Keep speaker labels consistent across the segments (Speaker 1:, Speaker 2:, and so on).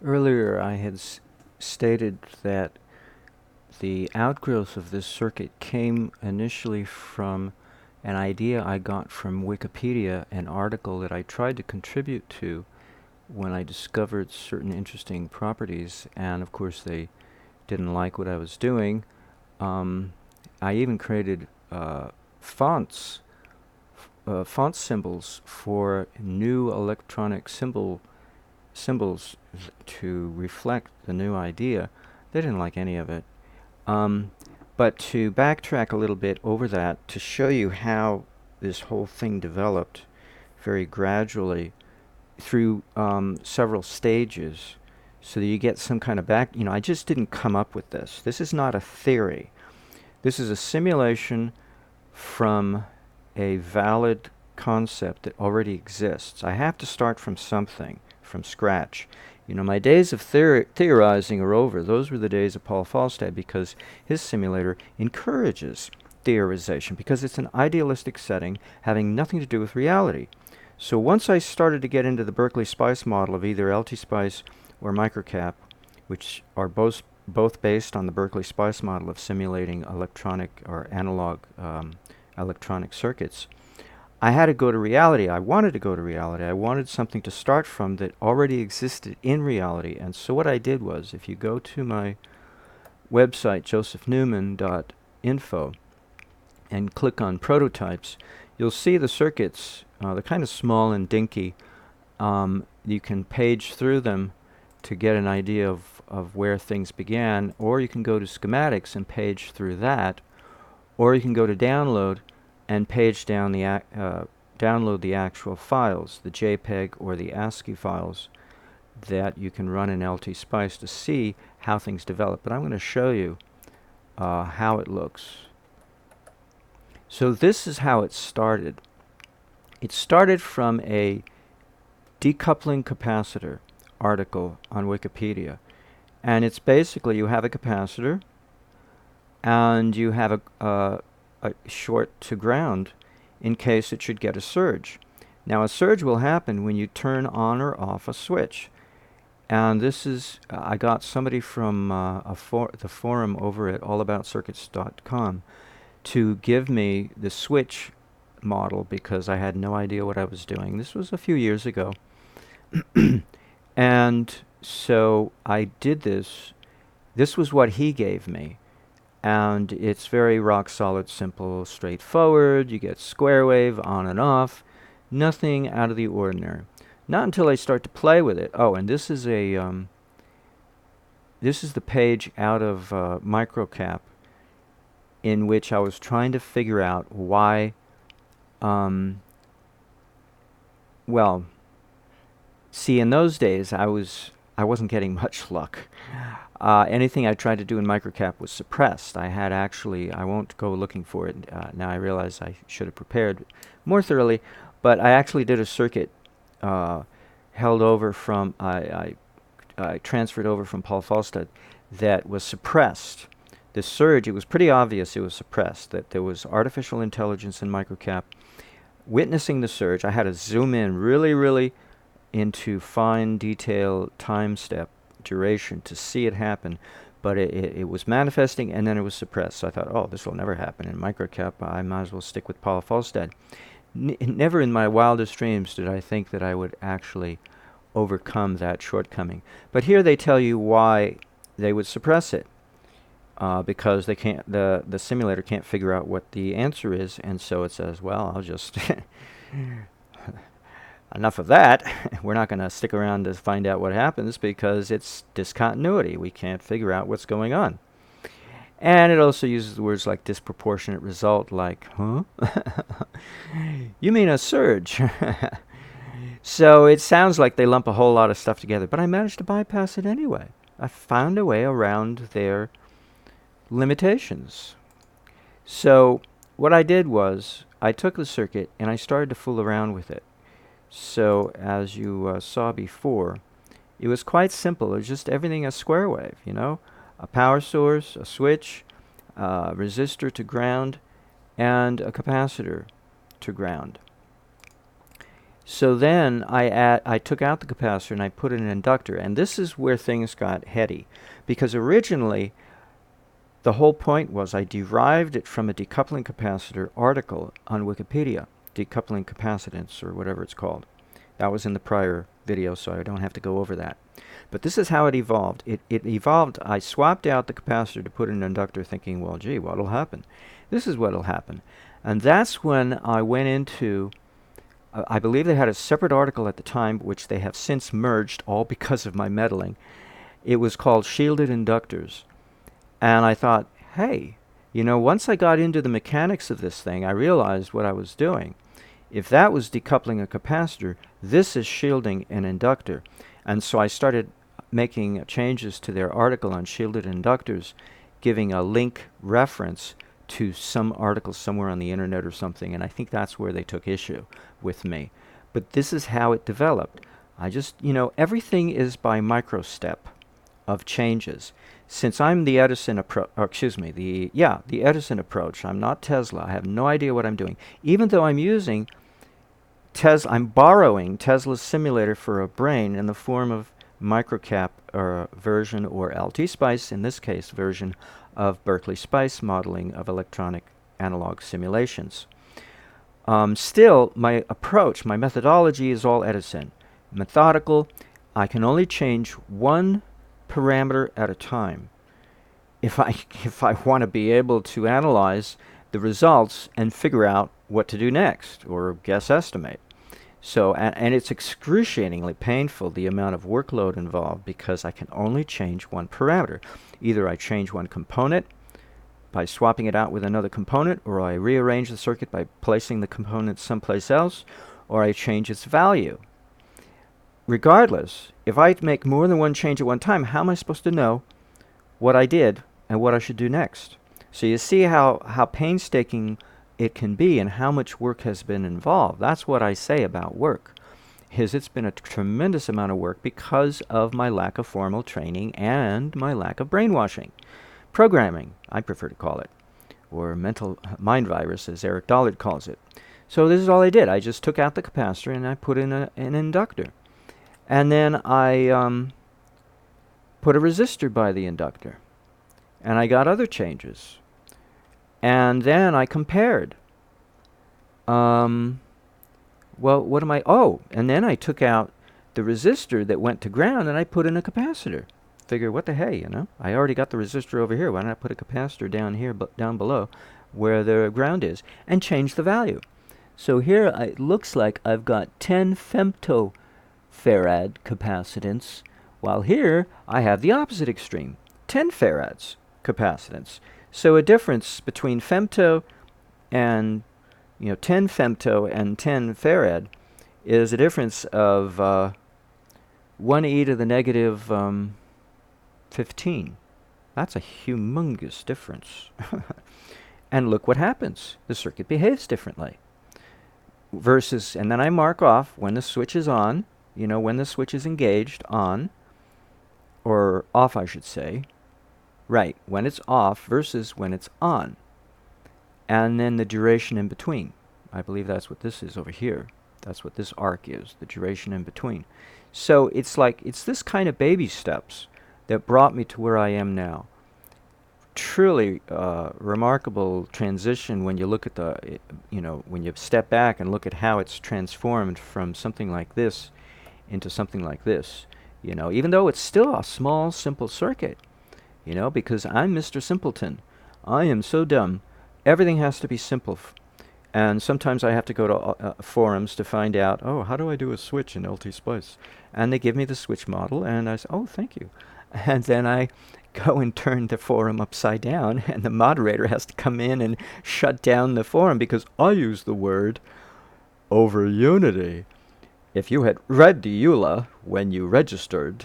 Speaker 1: Earlier, I had stated that the outgrowth of this circuit came initially from an idea I got from Wikipedia, an article that I tried to contribute to when I discovered certain interesting properties, and of course they didn't like what I was doing. Um, I even created fonts, font symbols for new electronic symbols to reflect the new idea. They didn't like any of it. Um, but to backtrack a little bit over that, to show you how this whole thing developed very gradually through several stages, so that you get some kind of I just didn't come up with this. This is not a theory. This is a simulation from a valid concept that already exists. I have to start from something, from scratch. My days of theorizing are over. Those were the days of Paul Falstad, because his simulator encourages theorization because it's an idealistic setting having nothing to do with reality. So once I started to get into the Berkeley Spice model of either LT-Spice or microcap, which are both based on the Berkeley Spice model of simulating electronic or analog electronic circuits, I had to go to reality. I wanted to go to reality. I wanted something to start from that already existed in reality. And so what I did was, if you go to my website, josephnewman.info, and click on prototypes, you'll see the circuits. They're kind of small and dinky. You can page through them to get an idea of where things began, or you can go to schematics and page through that, or you can go to download and page down the download the actual files, the JPEG or the ASCII files that you can run in LT-Spice to see how things develop. But I'm going to show you how it looks. So this is how it started. It started from a decoupling capacitor article on Wikipedia. And it's basically, you have a capacitor and you have a short to ground in case it should get a surge. Now a surge will happen when you turn on or off a switch. And this is, I got somebody from the forum over at allaboutscircuits.com to give me the switch model, because I had no idea what I was doing. This was a few years ago. And so I did this. This was what he gave me. And it's very rock solid, simple, straightforward. You get square wave on and off. Nothing out of the ordinary. Not until I start to play with it. Oh, and this is the page out of microcap, in which I was trying to figure out why. Well, see, in those days I wasn't getting much luck. Anything I tried to do in microcap was suppressed. I won't go looking for it. Now I realize I should have prepared more thoroughly, but I actually did a circuit held over from, I transferred over from Paul Falstad, that was suppressed. The surge, it was pretty obvious it was suppressed, that there was artificial intelligence in microcap witnessing the surge. I had to zoom in really into fine detail, time step, duration to see it happen, but it was manifesting and then it was suppressed. So I thought, oh, this will never happen in microcap. I might as well stick with Paul Falstad. Never in my wildest dreams did I think that I would actually overcome that shortcoming. But here they tell you why they would suppress it. Because they can't, the simulator can't figure out what the answer is, and so it says, well, I'll just enough of that. We're not going to stick around to find out what happens because it's discontinuity. We can't figure out what's going on. And it also uses words like disproportionate result, like, huh? You mean a surge? So it sounds like they lump a whole lot of stuff together, but I managed to bypass it anyway. I found a way around their limitations. So what I did was I took the circuit and I started to fool around with it. So as you saw before, it was quite simple. It was just everything a square wave, a power source, a switch, a resistor to ground, and a capacitor to ground. So then I took out the capacitor and I put in an inductor, and this is where things got heady, because originally the whole point was I derived it from a decoupling capacitor article on Wikipedia, decoupling capacitance or whatever it's called. That was in the prior video, so I don't have to go over that. But this is how it evolved. It evolved, I swapped out the capacitor to put in an inductor thinking, well, gee, what'll happen? This is what'll happen. And that's when I went into, I believe they had a separate article at the time, which they have since merged, all because of my meddling. It was called Shielded Inductors. And I thought, hey, once I got into the mechanics of this thing, I realized what I was doing. If that was decoupling a capacitor, this is shielding an inductor. And so I started making changes to their article on shielded inductors, giving a link reference to some article somewhere on the internet or something, and I think that's where they took issue with me. But this is how it developed. I just, everything is by micro-step of changes. Since I'm the Edison approach, the Edison approach, I'm not Tesla. I have no idea what I'm doing. Even though I'm using I'm borrowing Tesla's simulator for a brain in the form of microcap version, or LT-SPICE, in this case, version of Berkeley SPICE modeling of electronic analog simulations. Still, my approach, my methodology is all Edison. Methodical. I can only change one parameter at a time if I want to be able to analyze the results and figure out what to do next, or guess estimate. So, and it's excruciatingly painful, the amount of workload involved, because I can only change one parameter. Either I change one component by swapping it out with another component, or I rearrange the circuit by placing the component someplace else, or I change its value. Regardless, if I make more than one change at one time, how am I supposed to know what I did and what I should do next? So you see how painstaking it can be and how much work has been involved. That's what I say about work, is it's been a tremendous amount of work because of my lack of formal training and my lack of brainwashing. Programming, I prefer to call it, or mental mind virus, as Eric Dollard calls it. So this is all I did. I just took out the capacitor and I put in an inductor. And then I put a resistor by the inductor. And I got other changes. And then I compared. Well, what am I? Oh, and then I took out the resistor that went to ground and I put in a capacitor. Figure, what the hey, I already got the resistor over here. Why don't I put a capacitor down here, down below, where the ground is, and change the value? So here it looks like I've got 10 femtofarad capacitance, while here I have the opposite extreme, 10 farads capacitance. So a difference between femto and 10 femto and 10 farad is a difference of 1 e to the negative 15. That's a humongous difference. And look what happens. The circuit behaves differently. Versus, and then I mark off when the switch is on, when the switch is engaged, on, or off I should say. Right, when it's off versus when it's on. And then the duration in between. I believe that's what this is over here. That's what this arc is, the duration in between. So it's this kind of baby steps that brought me to where I am now. Truly remarkable transition when you look at when you step back and look at how it's transformed from something like this into something like this. Even though it's still a small, simple circuit. Because I'm Mr. Simpleton. I am so dumb. Everything has to be simple. And sometimes I have to go to forums to find out, how do I do a switch in LT-SPICE? And they give me the switch model, and I say, thank you. And then I go and turn the forum upside down, and the moderator has to come in and shut down the forum because I use the word over unity. If you had read the EULA when you registered,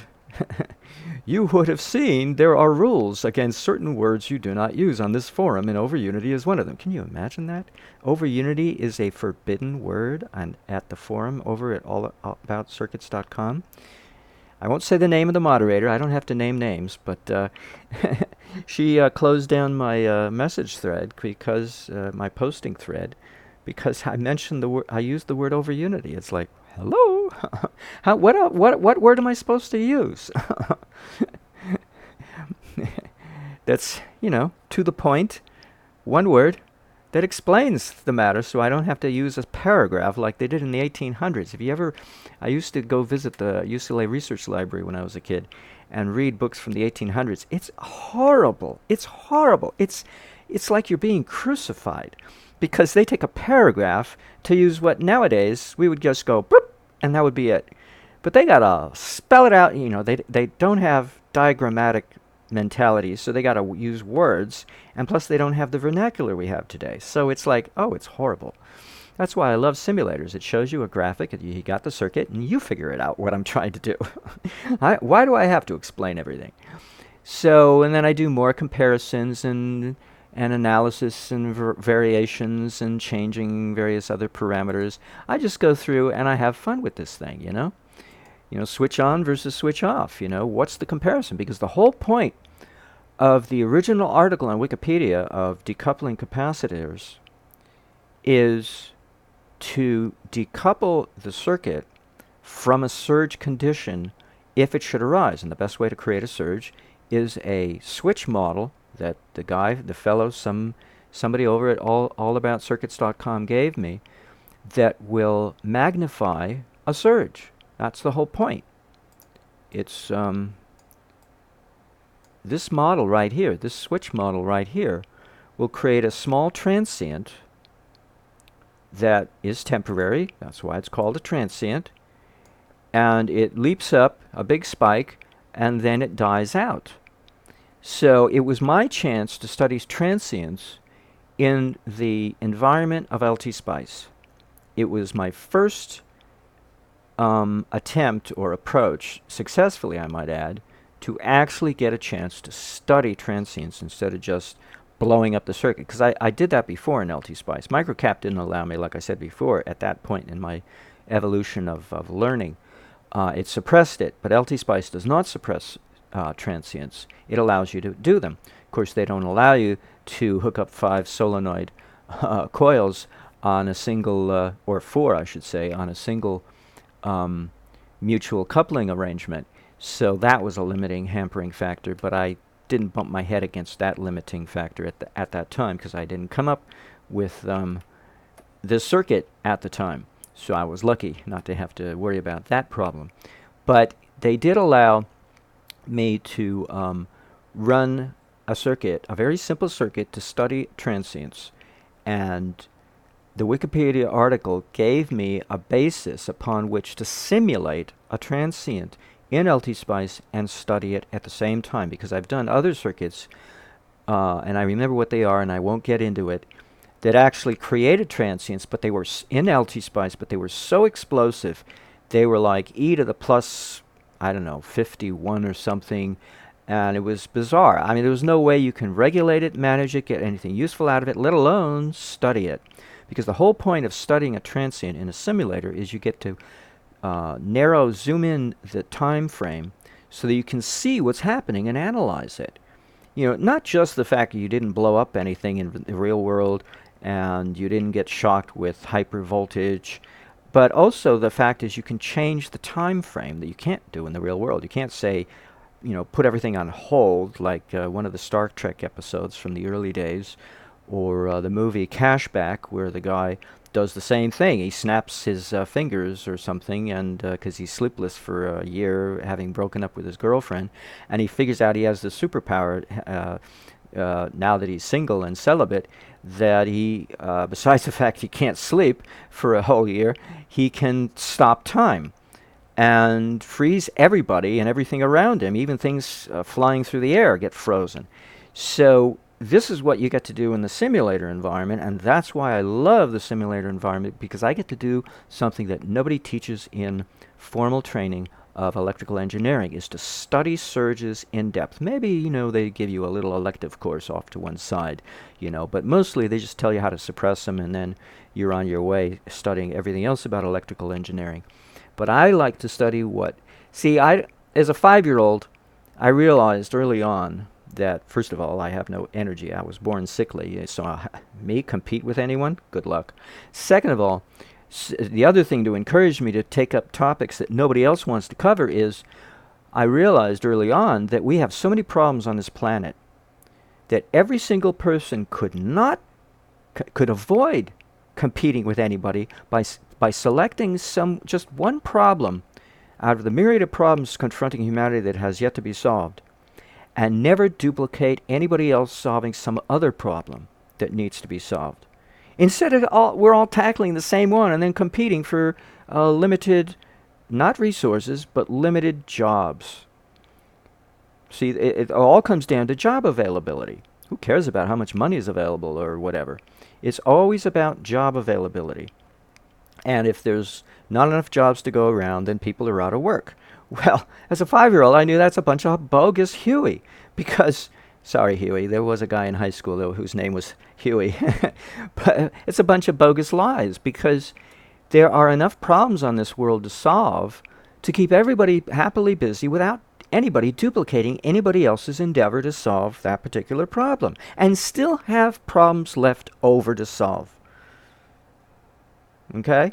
Speaker 1: you would have seen there are rules against certain words you do not use on this forum, and over unity is one of them. Can you imagine that? Over unity is a forbidden word at the forum over at allaboutcircuits.com. I won't say the name of the moderator. I don't have to name names, but she closed down my message thread because my posting thread, because I mentioned I used the word over unity. It's like, Hello? What word am I supposed to use? That's, to the point, one word that explains the matter so I don't have to use a paragraph like they did in the 1800s. I used to go visit the UCLA Research Library when I was a kid and read books from the 1800s. It's horrible. It's horrible. It's like you're being crucified because they take a paragraph to use what nowadays we would just go boop and that would be it. But they gotta spell it out. They don't have diagrammatic mentality, so they gotta use words, and plus they don't have the vernacular we have today. So it's like, oh, it's horrible. That's why I love simulators. It shows you a graphic, and you got the circuit, and you figure it out what I'm trying to do. Why do I have to explain everything? So, and then I do more comparisons and analysis and variations and changing various other parameters. I just go through and I have fun with this thing. Switch on versus switch off. What's the comparison? Because the whole point of the original article on Wikipedia of decoupling capacitors is to decouple the circuit from a surge condition if it should arise. And the best way to create a surge is a switch model that somebody over at allaboutscircuits.com gave me that will magnify a surge. That's the whole point. It's this model right here, this switch model right here, will create a small transient that is temporary. That's why it's called a transient. And it leaps up, a big spike, and then it dies out. So it was my chance to study transients in the environment of LT-Spice. It was my first attempt or approach, successfully I might add, to actually get a chance to study transients instead of just blowing up the circuit. Because I did that before in LT-Spice. Microcap didn't allow me, like I said before, at that point in my evolution of learning. It suppressed it, but LT-Spice does not suppress transients. It allows you to do them. Of course, they don't allow you to hook up 5 solenoid coils on a single, or 4, I should say, on a single mutual coupling arrangement. So that was a limiting, hampering factor, but I didn't bump my head against that limiting factor at that time because I didn't come up with this circuit at the time. So I was lucky not to have to worry about that problem. But they did allow me to run a circuit, a very simple circuit, to study transients. And the Wikipedia article gave me a basis upon which to simulate a transient in LT-Spice and study it at the same time, because I've done other circuits, and I remember what they are, and I won't get into it, that actually created transients, but they were in LT-Spice, but they were so explosive, they were like e to the plus, I don't know, 51 or something, and it was bizarre. I mean, there was no way you can regulate it, manage it, get anything useful out of it, let alone study it. Because the whole point of studying a transient in a simulator is you get to zoom in the time frame so that you can see what's happening and analyze it. Not just the fact that you didn't blow up anything in the real world and you didn't get shocked with hyper voltage, but also the fact is you can change the time frame that you can't do in the real world. You can't say, put everything on hold like one of the Star Trek episodes from the early days, or the movie Cashback, where the guy does the same thing. He snaps his fingers or something, and because he's sleepless for a year, having broken up with his girlfriend, and he figures out he has the superpower now that he's single and celibate, that he, besides the fact he can't sleep for a whole year, he can stop time and freeze everybody and everything around him. Even things flying through the air get frozen. So this is what you get to do in the simulator environment, and that's why I love the simulator environment, because I get to do something that nobody teaches in formal training of electrical engineering, is to study surges in depth. Maybe, they give you a little elective course off to one side, but mostly they just tell you how to suppress them, and then you're on your way studying everything else about electrical engineering. But I like to study as a 5-year-old, I realized early on that, first of all, I have no energy. I was born sickly, so me compete with anyone? Good luck. Second of all, The other thing to encourage me to take up topics that nobody else wants to cover is I realized early on that we have so many problems on this planet that every single person could avoid competing with anybody by selecting just one problem out of the myriad of problems confronting humanity that has yet to be solved, and never duplicate anybody else solving some other problem that needs to be solved. Instead, we're all tackling the same one and then competing for limited, not resources, but limited jobs. See, it all comes down to job availability. Who cares about how much money is available or whatever? It's always about job availability. And if there's not enough jobs to go around, then people are out of work. Well, as a 5-year-old, I knew that's a bunch of bogus Huey. Because, sorry, Huey, there was a guy in high school though, whose name was Huey. But it's a bunch of bogus lies, because there are enough problems on this world to solve to keep everybody happily busy without anybody duplicating anybody else's endeavor to solve that particular problem, and still have problems left over to solve. Okay?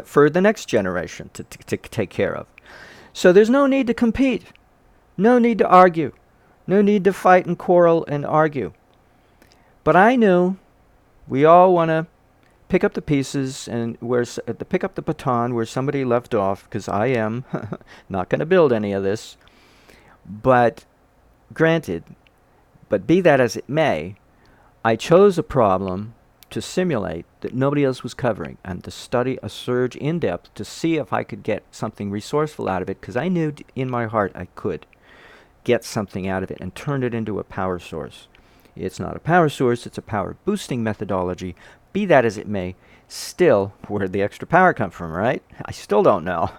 Speaker 1: For the next generation to take care of. So there's no need to compete. No need to argue. No need to fight and quarrel and argue. But I knew we all want to pick up the pieces and pick up the baton where somebody left off, because I am not going to build any of this. But granted, but be that as it may, I chose a problem to simulate that nobody else was covering, and to study a surge in depth to see if I could get something resourceful out of it, because I knew in my heart I could get something out of it and turn it into a power source. It's not a power source, it's a power boosting methodology. Be that as it may, still, where'd the extra power come from, right? I still don't know.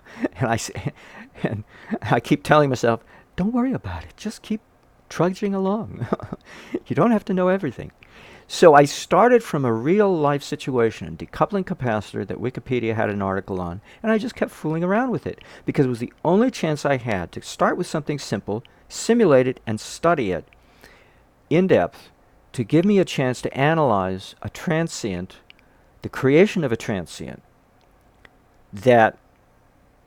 Speaker 1: And I keep telling myself, don't worry about it, just keep trudging along. You don't have to know everything. So I started from a real life situation, decoupling capacitor that Wikipedia had an article on, and I just kept fooling around with it because it was the only chance I had to start with something simple, simulate it, and study it in depth to give me a chance to analyze a transient, the creation of a transient that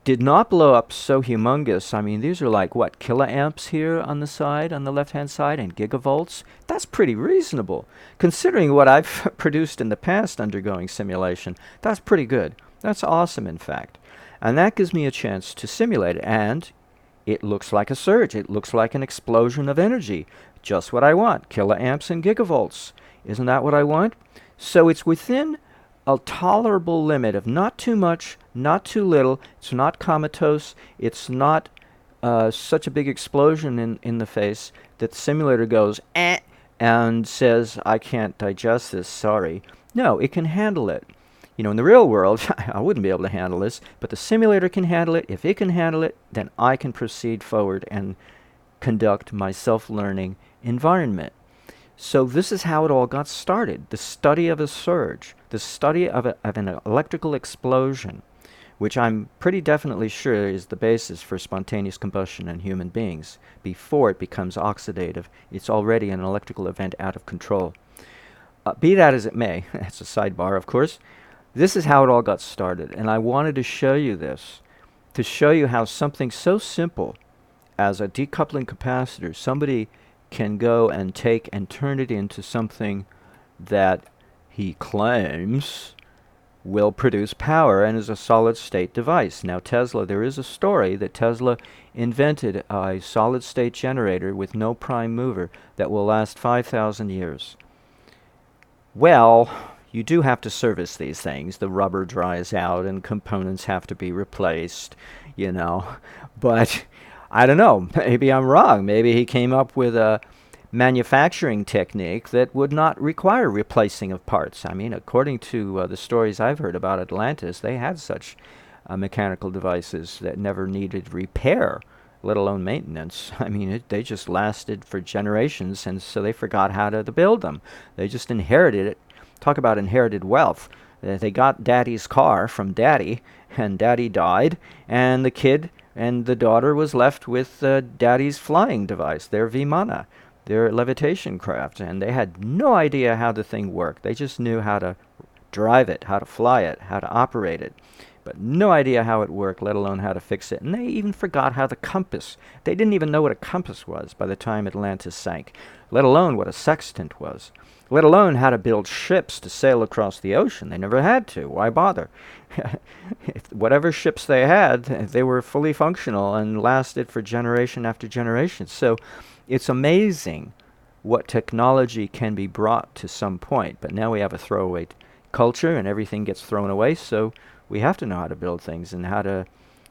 Speaker 1: did not blow up so humongous. I mean, these are like, what, kiloamps here on the side, on the left-hand side, and gigavolts? That's pretty reasonable. Considering what I've produced in the past undergoing simulation, that's pretty good. That's awesome, in fact. And that gives me a chance to simulate it. And it looks like a surge. It looks like an explosion of energy. Just what I want, kiloamps and gigavolts. Isn't that what I want? So it's within a tolerable limit of not too much, not too little. It's not comatose. It's not such a big explosion in the face that the simulator goes, eh, and says, I can't digest this, sorry. No, it can handle it. You know, in the real world, I wouldn't be able to handle this, but the simulator can handle it. If it can handle it, then I can proceed forward and conduct my self-learning environment. So this is how it all got started. The study of a surge, the study of an electrical explosion, which I'm pretty definitely sure is the basis for spontaneous combustion in human beings. Before it becomes oxidative, it's already an electrical event out of control. Be that as it may, that's a sidebar, of course, this is how it all got started. And I wanted to show you this, to show you how something so simple as a decoupling capacitor, somebody can go and take and turn it into something that he claims will produce power and is a solid state device. Now Tesla, there is a story that Tesla invented a solid state generator with no prime mover that will last 5,000 years. Well, you do have to service these things. The rubber dries out and components have to be replaced, you know. But I don't know, maybe I'm wrong. Maybe he came up with a manufacturing technique that would not require replacing of parts. I mean, according to the stories I've heard about Atlantis, they had such mechanical devices that never needed repair, let alone maintenance. I mean, they just lasted for generations, and so they forgot how to build them. They just inherited it. Talk about inherited wealth. They got daddy's car from daddy, and daddy died, and the kid and the daughter was left with daddy's flying device, their Vimana, their levitation craft, and they had no idea how the thing worked. They just knew how to drive it, how to fly it, how to operate it, but no idea how it worked, let alone how to fix it. And they even forgot how the compass. They didn't even know what a compass was by the time Atlantis sank, let alone what a sextant was, let alone how to build ships to sail across the ocean. They never had to. Why bother? Whatever ships they had, they were fully functional and lasted for generation after generation. So it's amazing what technology can be brought to some point. But now we have a throwaway culture and everything gets thrown away. So we have to know how to build things and how to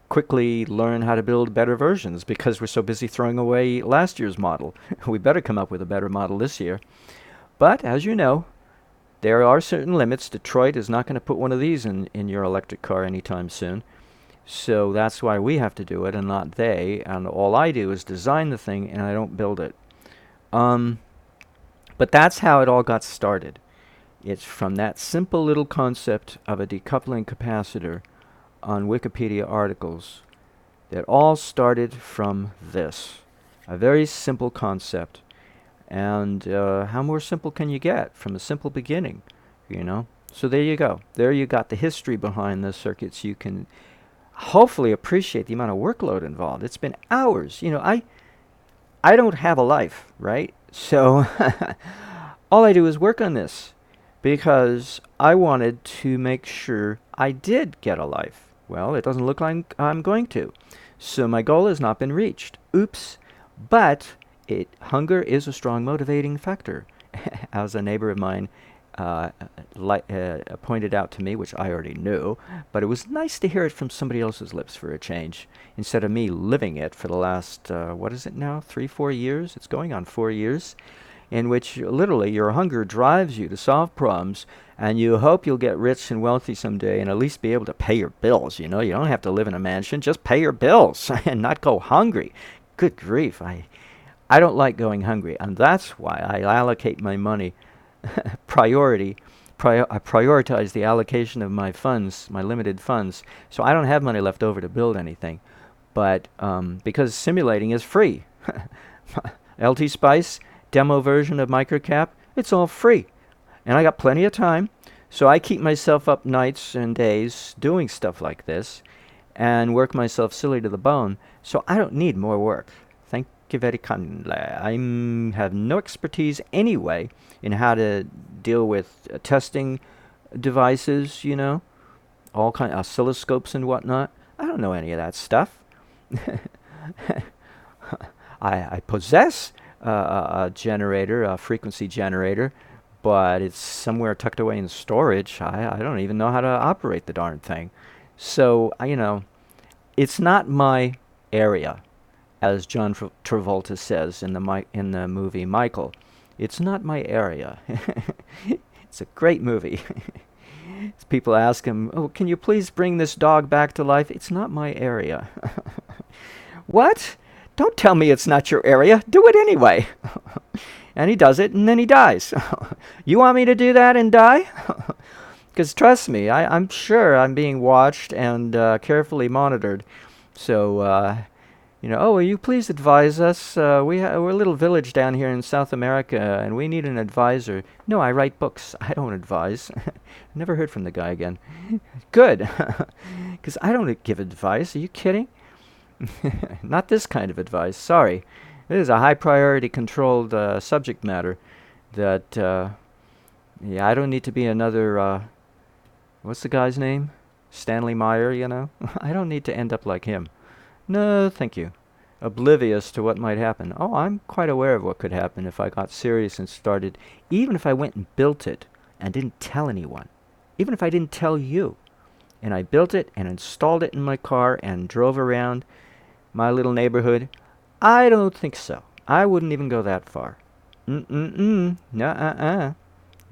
Speaker 1: quickly learn how to build better versions because we're so busy throwing away last year's model. We better come up with a better model this year. But as you know, there are certain limits. Detroit is not going to put one of these in your electric car anytime soon. So that's why we have to do it and not they. And all I do is design the thing and I don't build it. But that's how it all got started. It's from that simple little concept of a decoupling capacitor on Wikipedia articles that all started from this. A very simple concept. And how more simple can you get from a simple beginning, you know? So there you go. There you got the history behind the circuits. You can hopefully appreciate the amount of workload involved. It's been hours. You know, I don't have a life, right? So all I do is work on this because I wanted to make sure I did get a life. Well, it doesn't look like I'm going to. So my goal has not been reached. Oops. But hunger is a strong motivating factor, as a neighbor of mine pointed out to me, which I already knew, but it was nice to hear it from somebody else's lips for a change, instead of me living it for the last, what is it now, 3-4 years? It's going on 4 years, in which literally your hunger drives you to solve problems, and you hope you'll get rich and wealthy someday and at least be able to pay your bills. You know, you don't have to live in a mansion, just pay your bills and not go hungry. Good grief, I don't like going hungry, and that's why I allocate my money I prioritize the allocation of my funds, my limited funds, so I don't have money left over to build anything. But because simulating is free. LT Spice, demo version of Microcap, it's all free. And I got plenty of time, so I keep myself up nights and days doing stuff like this and work myself silly to the bone, so I don't need more work. Thank you very kindly. I have no expertise anyway in how to deal with testing devices, you know, all kind of oscilloscopes and whatnot. I don't know any of that stuff. I possess a generator, a frequency generator, but it's somewhere tucked away in storage. I don't even know how to operate the darn thing. So, you know, it's not my area, as John Travolta says in the movie Michael. It's not my area. It's a great movie. People ask him, "Oh, can you please bring this dog back to life?" It's not my area. What? Don't tell me it's not your area. Do it anyway. And he does it, and then he dies. You want me to do that and die? Because trust me, I'm sure I'm being watched and carefully monitored. So, you know, will you please advise us? We're a little village down here in South America, and we need an advisor. No, I write books. I don't advise. Never heard from the guy again. Good, because I don't give advice. Are you kidding? Not this kind of advice. Sorry. It is a high priority controlled subject matter that, yeah, I don't need to be another, what's the guy's name? Stanley Meyer, you know? I don't need to end up like him. No, thank you. Oblivious to what might happen. Oh, I'm quite aware of what could happen if I got serious and started, even if I went and built it and didn't tell anyone. Even if I didn't tell you. And I built it and installed it in my car and drove around my little neighborhood. I don't think so. I wouldn't even go that far. Nuh-uh-uh.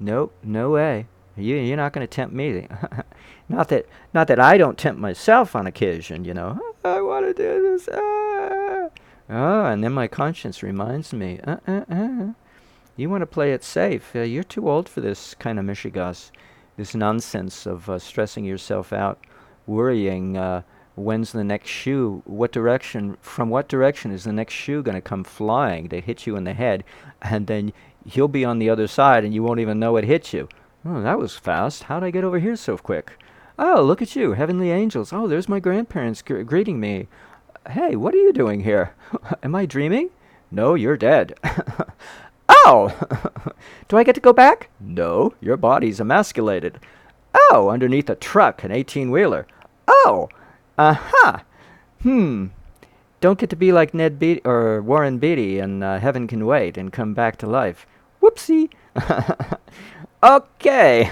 Speaker 1: Nope, no way. You're not going to tempt me. Not that I don't tempt myself on occasion, you know. I want to do this. Oh, and then my conscience reminds me, you want to play it safe. You're too old for this kind of mishigas, this nonsense of stressing yourself out, worrying, when's the next shoe, from what direction is the next shoe going to come flying to hit you in the head, and then you'll be on the other side and you won't even know it hit you. Oh, that was fast. How'd I get over here so quick? Oh, look at you, heavenly angels. Oh, there's my grandparents greeting me. Hey, what are you doing here? Am I dreaming? No, you're dead. Oh! Do I get to go back? No, your body's emasculated. Oh, underneath a truck, an 18-wheeler. Oh! Aha! Hmm. Don't get to be like Ned Beatty or Warren Beatty and Heaven Can Wait and come back to life. Whoopsie! Okay,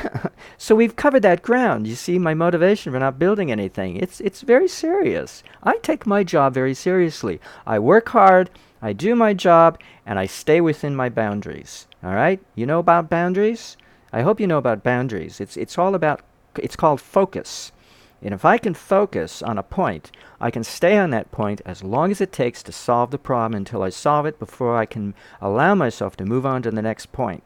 Speaker 1: so we've covered that ground. You see my motivation for not building anything. It's very serious. I take my job very seriously. I work hard, I do my job, and I stay within my boundaries. All right? You know about boundaries? I hope you know about boundaries. It's all about it's called focus. And if I can focus on a point, I can stay on that point as long as it takes to solve the problem until I solve it before I can allow myself to move on to the next point.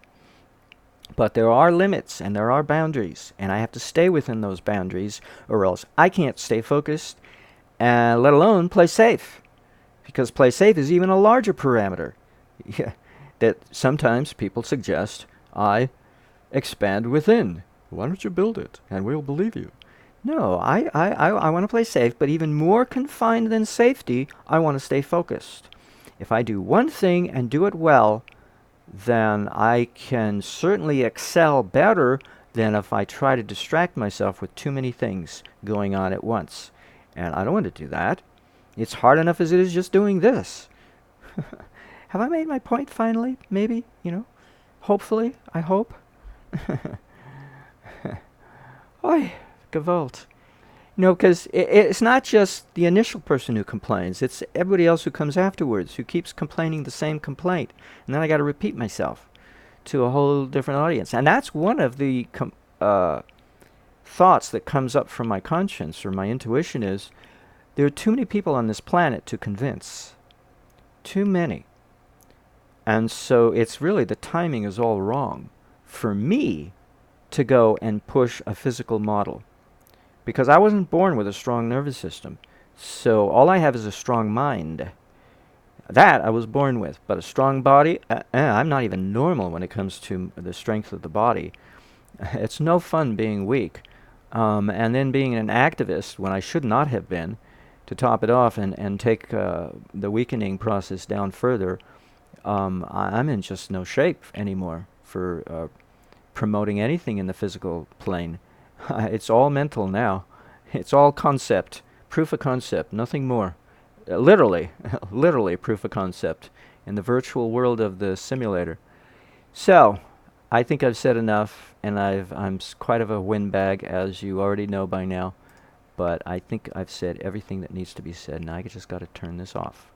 Speaker 1: But there are limits and there are boundaries, and I have to stay within those boundaries, or else I can't stay focused, let alone play safe. Because play safe is even a larger parameter. Yeah, that sometimes people suggest I expand within. Why don't you build it, and we'll believe you? No, I want to play safe, but even more confined than safety, I want to stay focused. If I do one thing and do it well, then I can certainly excel better than if I try to distract myself with too many things going on at once. And I don't want to do that. It's hard enough as it is just doing this. Have I made my point finally? Maybe, Hopefully, I hope. Oi, Gewalt. Because it's not just the initial person who complains. It's everybody else who comes afterwards, who keeps complaining the same complaint. And then I got to repeat myself to a whole different audience. And that's one of the thoughts that comes up from my conscience or my intuition is, there are too many people on this planet to convince. Too many. And so it's really, the timing is all wrong for me to go and push a physical model. Because I wasn't born with a strong nervous system. So all I have is a strong mind. That I was born with. But a strong body, I'm not even normal when it comes to the strength of the body. It's no fun being weak. And then being an activist when I should not have been, to top it off and take the weakening process down further, I'm in just no shape anymore for promoting anything in the physical plane. It's all mental now. It's all concept. Proof of concept, nothing more. Literally, literally proof of concept in the virtual world of the simulator. So, I think I've said enough, and I'm quite of a windbag, as you already know by now. But I think I've said everything that needs to be said. Now I just got to turn this off.